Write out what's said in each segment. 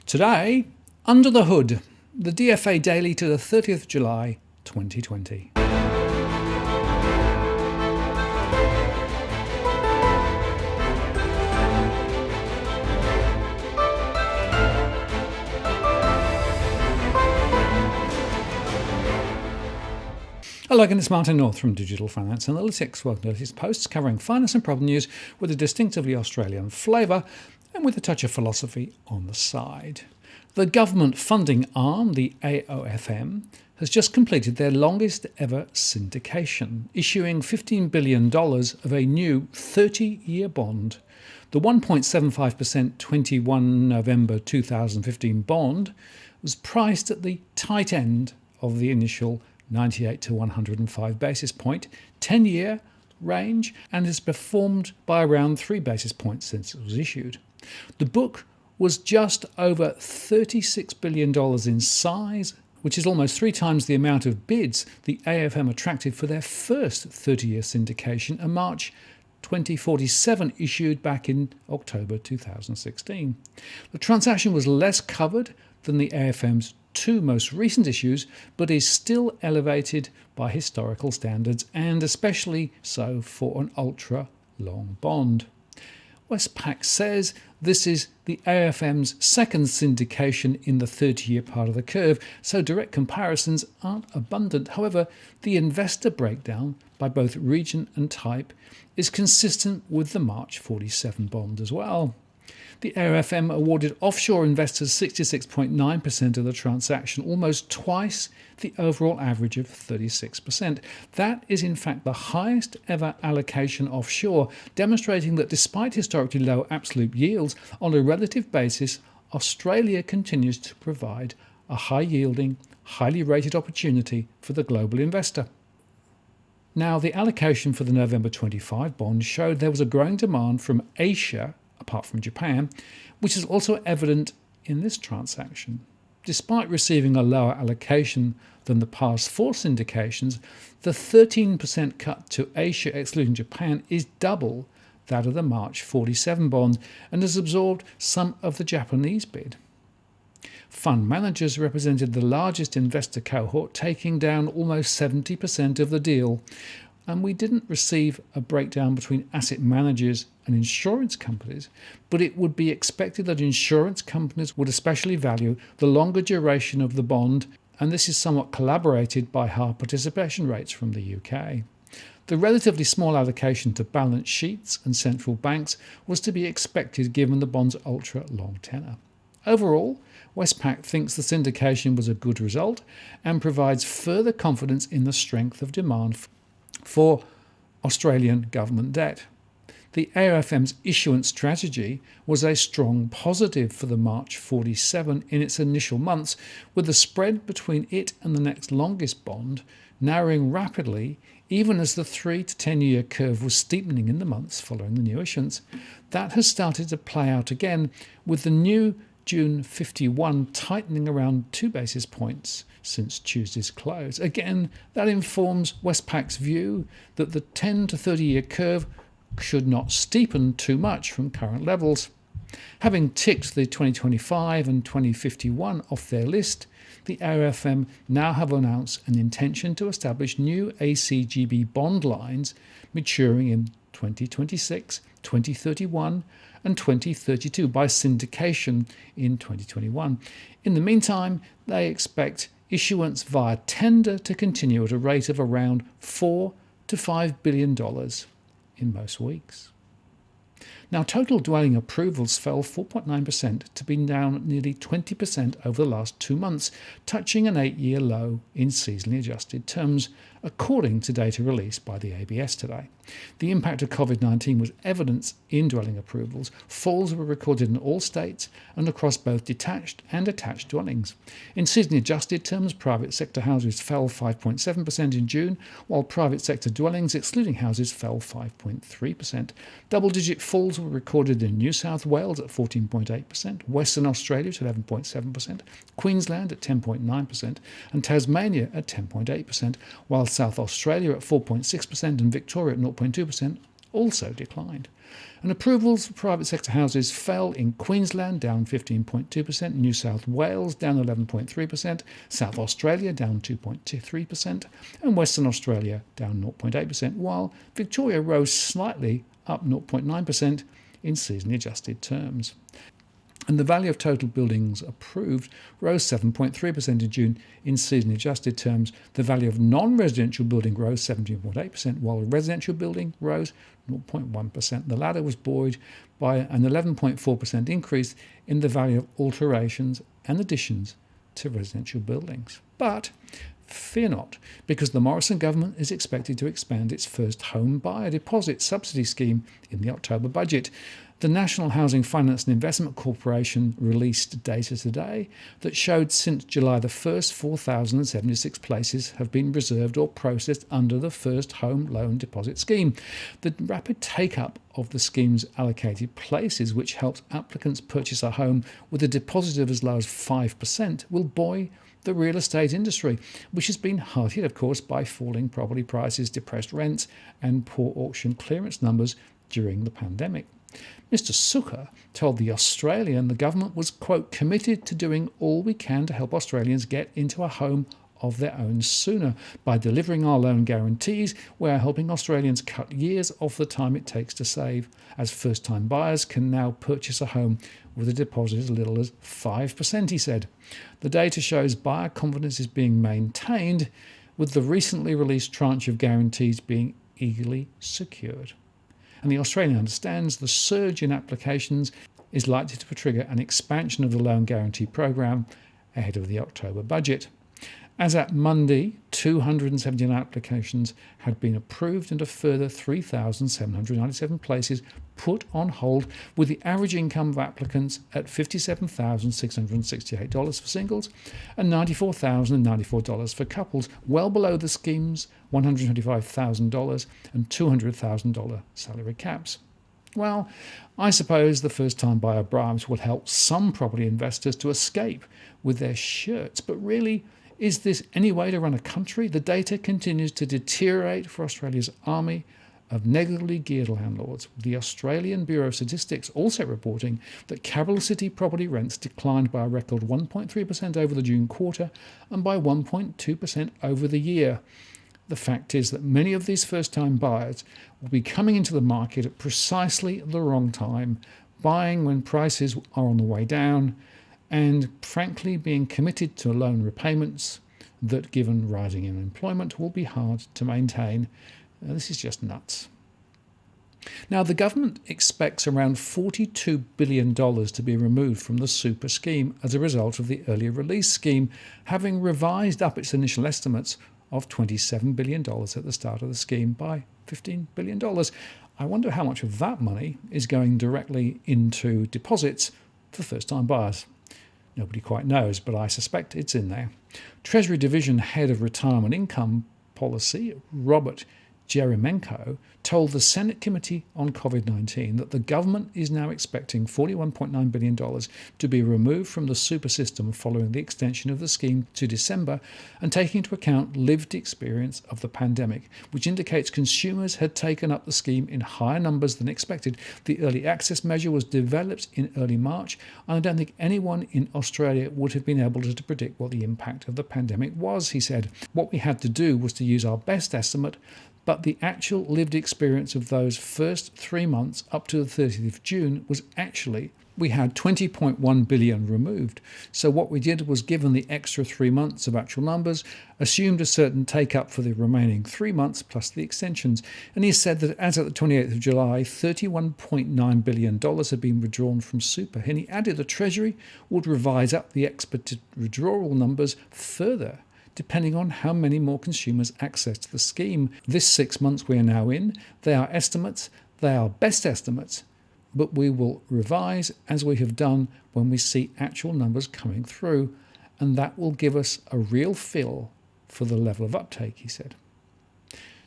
Today, Under the Hood, the DFA Daily to the 30th July 2020. Hello again, it's Martin North from Digital Finance Analytics. Welcome to the latest posts covering finance and problem news with a distinctively Australian flavour and with a touch of philosophy on the side. The government funding arm, the AOFM, has just completed their longest ever syndication, issuing $15 billion of a new 30-year bond. The 1.75% 21 November 2015 bond was priced at the tight end of the initial 98 to 105 basis point 10-year range and has performed by around 3 basis points since it was issued. The book was just over $36 billion in size, which is almost 3 times the amount of bids the AFM attracted for their first 30-year syndication, a March 2047 issued back in October 2016. The transaction was less covered than the AFM's 2 most recent issues, but is still elevated by historical standards and especially so for an ultra-long bond. Westpac says this is the AFM's second syndication in the 30-year part of the curve, so direct comparisons aren't abundant. However, the investor breakdown by both region and type is consistent with the March 47 bond as well. The AOFM awarded offshore investors 66.9% of the transaction, almost twice the overall average of 36%. That is in fact the highest ever allocation offshore, demonstrating that despite historically low absolute yields, on a relative basis, Australia continues to provide a high-yielding, highly rated opportunity for the global investor. Now, the allocation for the November 25 bond showed there was a growing demand from Asia, apart from Japan, which is also evident in this transaction. Despite receiving a lower allocation than the past 4 syndications, the 13% cut to Asia excluding Japan is double that of the March 47 bond and has absorbed some of the Japanese bid. Fund managers represented the largest investor cohort, taking down almost 70% of the deal. And we didn't receive a breakdown between asset managers and insurance companies, but it would be expected that insurance companies would especially value the longer duration of the bond, and this is somewhat collaborated by higher participation rates from the UK. The relatively small allocation to balance sheets and central banks was to be expected given the bond's ultra-long tenor. Overall, Westpac thinks the syndication was a good result and provides further confidence in the strength of demand for Australian government debt. The AOFM's issuance strategy was a strong positive for the March 47 in its initial months, with the spread between it and the next longest bond narrowing rapidly even as the 3 to 10-year curve was steepening in the months following the new issuance. That has started to play out again, with the new June 51 tightening around 2 basis points since Tuesday's close. Again, that informs Westpac's view that the 10 to 30-year curve should not steepen too much from current levels. Having ticked the 2025 and 2051 off their list, the AOFM now have announced an intention to establish new ACGB bond lines maturing in 2026, 2031 and 2032 by syndication in 2021. In the meantime, they expect issuance via tender to continue at a rate of around $4 to $5 billion in most weeks. Now, total dwelling approvals fell 4.9% to be down nearly 20% over the last 2 months, touching an 8-year low in seasonally adjusted terms, according to data released by the ABS today. The impact of COVID-19 was evident in dwelling approvals. Falls were recorded in all states and across both detached and attached dwellings. In seasonally adjusted terms, private sector houses fell 5.7% in June, while private sector dwellings, excluding houses, fell 5.3%. Double-digit falls were recorded in New South Wales at 14.8%, Western Australia at 11.7%, Queensland at 10.9%, and Tasmania at 10.8%, while South Australia at 4.6% and Victoria at 0.2% also declined. And approvals for private sector houses fell in Queensland, down 15.2%, New South Wales down 11.3%, South Australia down 2.3%, and Western Australia down 0.8%, while Victoria rose slightly, up 0.9% in seasonally adjusted terms. And the value of total buildings approved rose 7.3% in June in seasonally adjusted terms. The value of non-residential building rose 17.8%, while residential building rose 0.1%. The latter was buoyed by an 11.4% increase in the value of alterations and additions to residential buildings. But fear not, because the Morrison government is expected to expand its first home buyer deposit subsidy scheme in the October budget. The National Housing Finance and Investment Corporation released data today that showed since July the 1st, 4,076 places have been reserved or processed under the First Home Loan Deposit Scheme. The rapid take-up of the scheme's allocated places, which helps applicants purchase a home with a deposit of as low as 5%, will buoy the real estate industry, which has been hard hit, of course, by falling property prices, depressed rents, and poor auction clearance numbers during the pandemic. Mr. Sukkar told The Australian the government was, quote, committed to doing all we can to help Australians get into a home of their own sooner. By delivering our loan guarantees, we are helping Australians cut years off the time it takes to save, as first-time buyers can now purchase a home with a deposit as little as 5%, he said. The data shows buyer confidence is being maintained, with the recently released tranche of guarantees being eagerly secured. And the Australian understands the surge in applications is likely to trigger an expansion of the loan guarantee program ahead of the October budget. As at Monday, 279 applications had been approved and a further 3,797 places put on hold, with the average income of applicants at $57,668 for singles and $94,094 for couples, well below the scheme's $125,000 and $200,000 salary caps. Well, I suppose the first-time buyer bribes will help some property investors to escape with their shirts, but really, is this any way to run a country? The data continues to deteriorate for Australia's army of negatively geared landlords, with the Australian Bureau of Statistics also reporting that capital city property rents declined by a record 1.3% over the June quarter and by 1.2% over the year. The fact is that many of these first-time buyers will be coming into the market at precisely the wrong time, buying when prices are on the way down, and frankly being committed to loan repayments that, given rising unemployment, will be hard to maintain. This is just nuts. Now, the government expects around $42 billion to be removed from the super scheme as a result of the earlier release scheme, having revised up its initial estimates of $27 billion at the start of the scheme by $15 billion. I wonder how much of that money is going directly into deposits for first-time buyers. Nobody quite knows, but I suspect it's in there. Treasury Division Head of Retirement Income Policy, Robert Jeremenko, told the Senate Committee on COVID-19 that the government is now expecting $41.9 billion to be removed from the super system following the extension of the scheme to December, and taking into account lived experience of the pandemic, which indicates consumers had taken up the scheme in higher numbers than expected. The early access measure was developed in early March, and I don't think anyone in Australia would have been able to predict what the impact of the pandemic was, he said. What we had to do was to use our best estimate, but the actual lived experience of those first 3 months up to the 30th of June was actually we had $20.1 billion removed. So what we did was, given the extra 3 months of actual numbers, assumed a certain take-up for the remaining 3 months plus the extensions. And he said that as at the 28th of July, $31.9 billion had been withdrawn from super. And he added the Treasury would revise up the expected withdrawal numbers further, depending on how many more consumers access the scheme. This 6 months we are now in, they are estimates, they are best estimates, but we will revise as we have done when we see actual numbers coming through, and that will give us a real feel for the level of uptake, he said.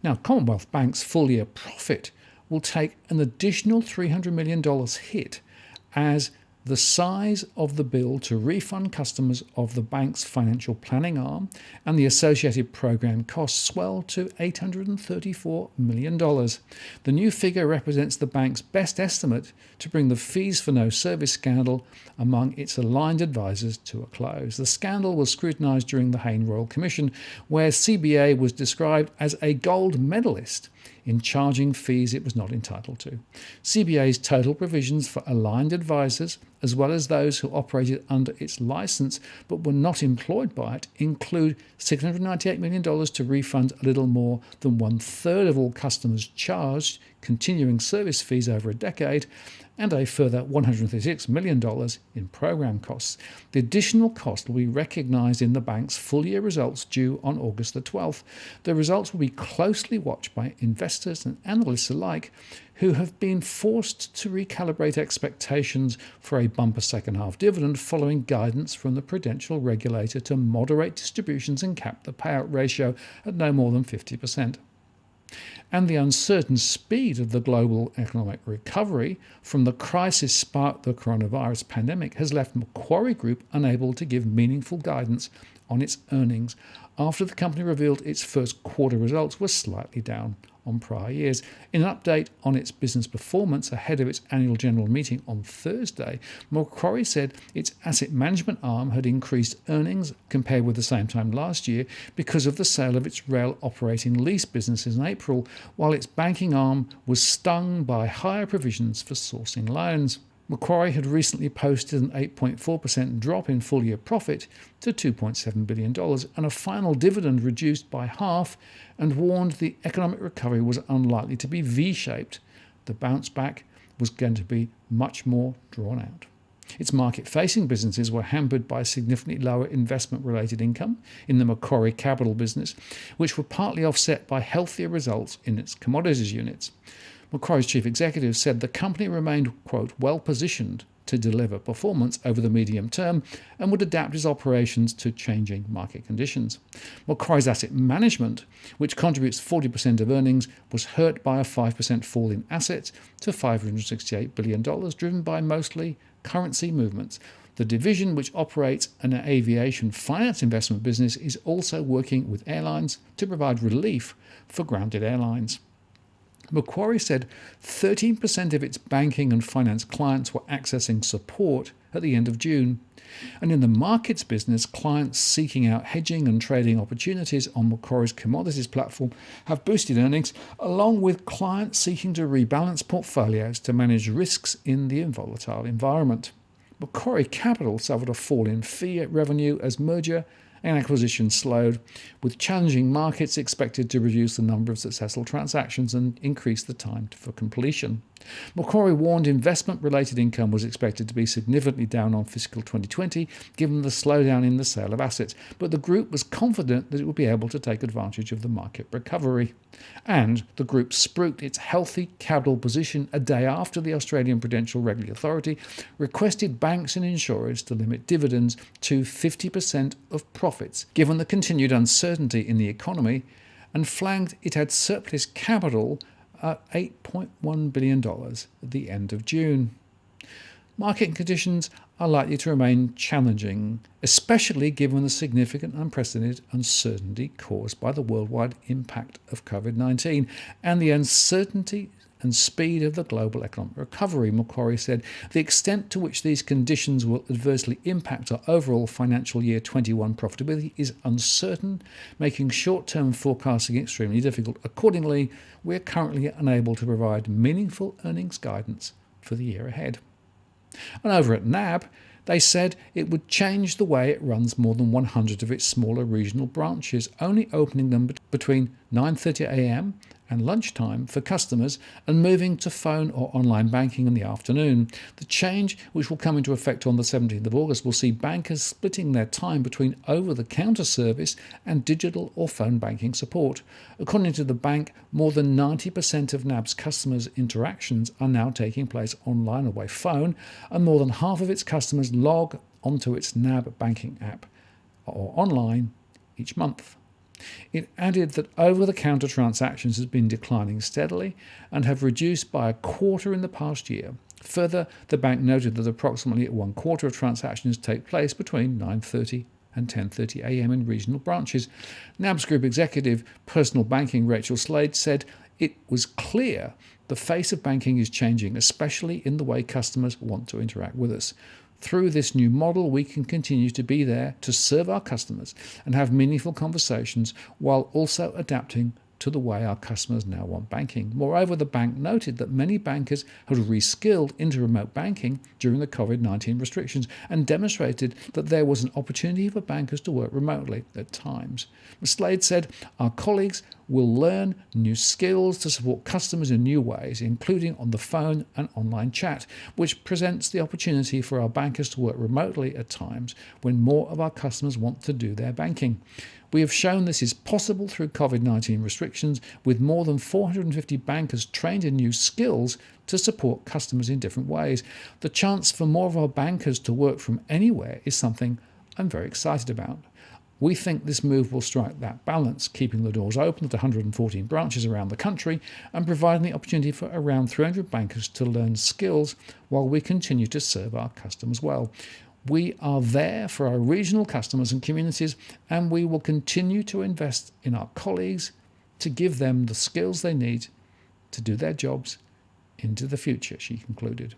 Now, Commonwealth Bank's full-year profit will take an additional $300 million hit as the size of the bill to refund customers of the bank's financial planning arm and the associated program costs swelled to $834 million. The new figure represents the bank's best estimate to bring the fees for no service scandal among its aligned advisors to a close. The scandal was scrutinised during the Hayne Royal Commission, where CBA was described as a gold medalist in charging fees it was not entitled to. CBA's total provisions for aligned advisors, as well as those who operated under its licence but were not employed by it, include $698 million to refund a little more than 1/3 of all customers charged continuing service fees over a decade, and a further $136 million in program costs. The additional cost will be recognised in the bank's full-year results due on August the 12th. The results will be closely watched by investors and analysts alike, who have been forced to recalibrate expectations for a bumper second-half dividend following guidance from the prudential regulator to moderate distributions and cap the payout ratio at no more than 50%. And the uncertain speed of the global economic recovery from the crisis sparked the coronavirus pandemic has left Macquarie Group unable to give meaningful guidance on its earnings after the company revealed its first quarter results were slightly down on prior years. In an update on its business performance ahead of its annual general meeting on Thursday, Macquarie said its asset management arm had increased earnings compared with the same time last year because of the sale of its rail operating lease businesses in April, while its banking arm was stung by higher provisions for sourcing loans. Macquarie had recently posted an 8.4% drop in full-year profit to $2.7 billion and a final dividend reduced by half, and warned the economic recovery was unlikely to be V-shaped. The bounce back was going to be much more drawn out. Its market-facing businesses were hampered by significantly lower investment-related income in the Macquarie Capital business, which were partly offset by healthier results in its commodities units. Macquarie's chief executive said the company remained, quote, well-positioned to deliver performance over the medium term and would adapt its operations to changing market conditions. Macquarie's asset management, which contributes 40% of earnings, was hurt by a 5% fall in assets to $568 billion, driven by mostly currency movements. The division, which operates an aviation finance investment business, is also working with airlines to provide relief for grounded airlines. Macquarie said 13% of its banking and finance clients were accessing support at the end of June. And in the markets business, clients seeking out hedging and trading opportunities on Macquarie's commodities platform have boosted earnings, along with clients seeking to rebalance portfolios to manage risks in the volatile environment. Macquarie Capital suffered a fall in fee revenue as merger and acquisition slowed, with challenging markets expected to reduce the number of successful transactions and increase the time for completion. Macquarie warned investment-related income was expected to be significantly down on fiscal 2020, given the slowdown in the sale of assets, but the group was confident that it would be able to take advantage of the market recovery. And the group spruiked its healthy capital position a day after the Australian Prudential Regulatory Authority requested banks and insurers to limit dividends to 50% of profits, given the continued uncertainty in the economy, and flagged it had surplus capital at $8.1 billion at the end of June. Market conditions are likely to remain challenging, especially given the significant unprecedented uncertainty caused by the worldwide impact of COVID-19 and the uncertainty and speed of the global economic recovery. Macquarie said the extent to which these conditions will adversely impact our overall financial year 21 profitability is uncertain, making short-term forecasting extremely difficult. Accordingly, we are currently unable to provide meaningful earnings guidance for the year ahead. And over at NAB, they said it would change the way it runs more than 100 of its smaller regional branches, only opening them between 9:30 a.m. and lunchtime for customers and moving to phone or online banking in the afternoon. The change, which will come into effect on the 17th of August, will see bankers splitting their time between over-the-counter service and digital or phone banking support. According to the bank, more than 90% of NAB's customers' interactions are now taking place online or by phone, and more than half of its customers log onto its NAB banking app or online each month. It added that over-the-counter transactions have been declining steadily and have reduced by a quarter in the past year. Further, the bank noted that approximately 1/4 of transactions take place between 9:30 and 10:30 a.m. in regional branches. NAB's Group Executive Personal Banking Rachel Slade said it was clear the face of banking is changing, especially in the way customers want to interact with us. Through this new model, we can continue to be there to serve our customers and have meaningful conversations while also adapting to the way our customers now want banking. Moreover, the bank noted that many bankers had reskilled into remote banking during the COVID-19 restrictions and demonstrated that there was an opportunity for bankers to work remotely at times. Ms. Slade said, "Our colleagues will learn new skills to support customers in new ways, including on the phone and online chat, which presents the opportunity for our bankers to work remotely at times when more of our customers want to do their banking. We have shown this is possible through COVID-19 restrictions, with more than 450 bankers trained in new skills to support customers in different ways. The chance for more of our bankers to work from anywhere is something I'm very excited about. We think this move will strike that balance, keeping the doors open at 114 branches around the country and providing the opportunity for around 300 bankers to learn skills while we continue to serve our customers well. We are there for our regional customers and communities, and we will continue to invest in our colleagues to give them the skills they need to do their jobs into the future," she concluded.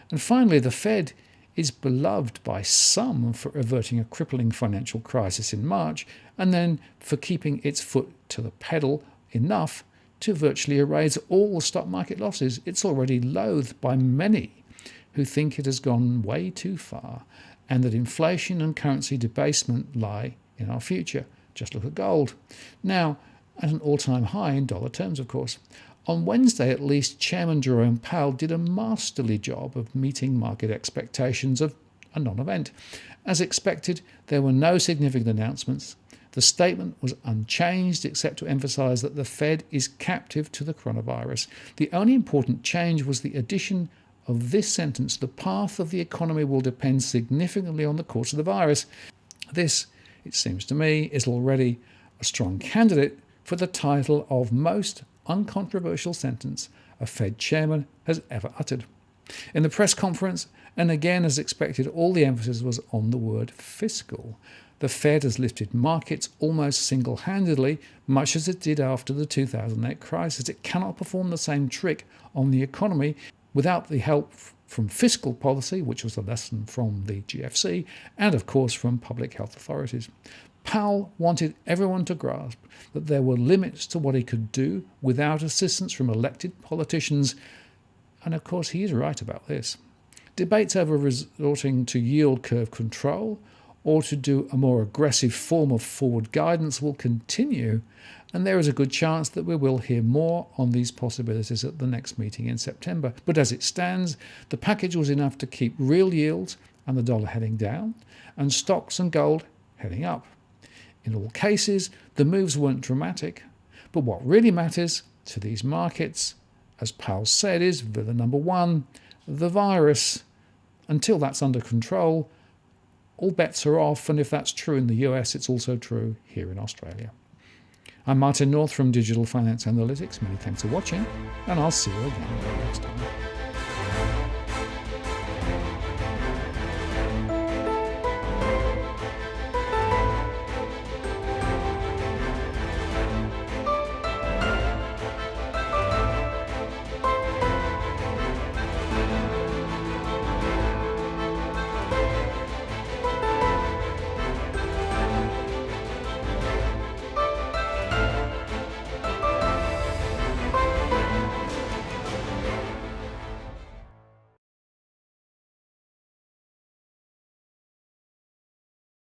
And finally, the Fed is beloved by some for averting a crippling financial crisis in March and then for keeping its foot to the pedal enough to virtually erase all the stock market losses. It's already loathed by many who think it has gone way too far and that inflation and currency debasement lie in our future. Just look at gold. Now, at an all-time high in dollar terms, of course. On Wednesday, at least, Chairman Jerome Powell did a masterly job of meeting market expectations of a non-event. As expected, there were no significant announcements. The statement was unchanged except to emphasize that the Fed is captive to the coronavirus. The only important change was the addition of this sentence: "The path of the economy will depend significantly on the course of the virus." This, it seems to me, is already a strong candidate for the title of most uncontroversial sentence a Fed chairman has ever uttered. In the press conference, and again as expected, all the emphasis was on the word fiscal. The Fed has lifted markets almost single-handedly, much as it did after the 2008 crisis. It cannot perform the same trick on the economy without the help from fiscal policy, which was a lesson from the GFC, and of course from public health authorities. Powell wanted everyone to grasp that there were limits to what he could do without assistance from elected politicians, and of course he is right about this. Debates over resorting to yield curve control or to do a more aggressive form of forward guidance will continue, and there is a good chance that we will hear more on these possibilities at the next meeting in September. But as it stands, the package was enough to keep real yields and the dollar heading down, and stocks and gold heading up. In all cases, the moves weren't dramatic, but what really matters to these markets, as Powell said, is villain number one, the virus. Until that's under control, all bets are off, and if that's true in the US, it's also true here in Australia. I'm Martin North from Digital Finance Analytics. Many thanks for watching, and I'll see you again next time.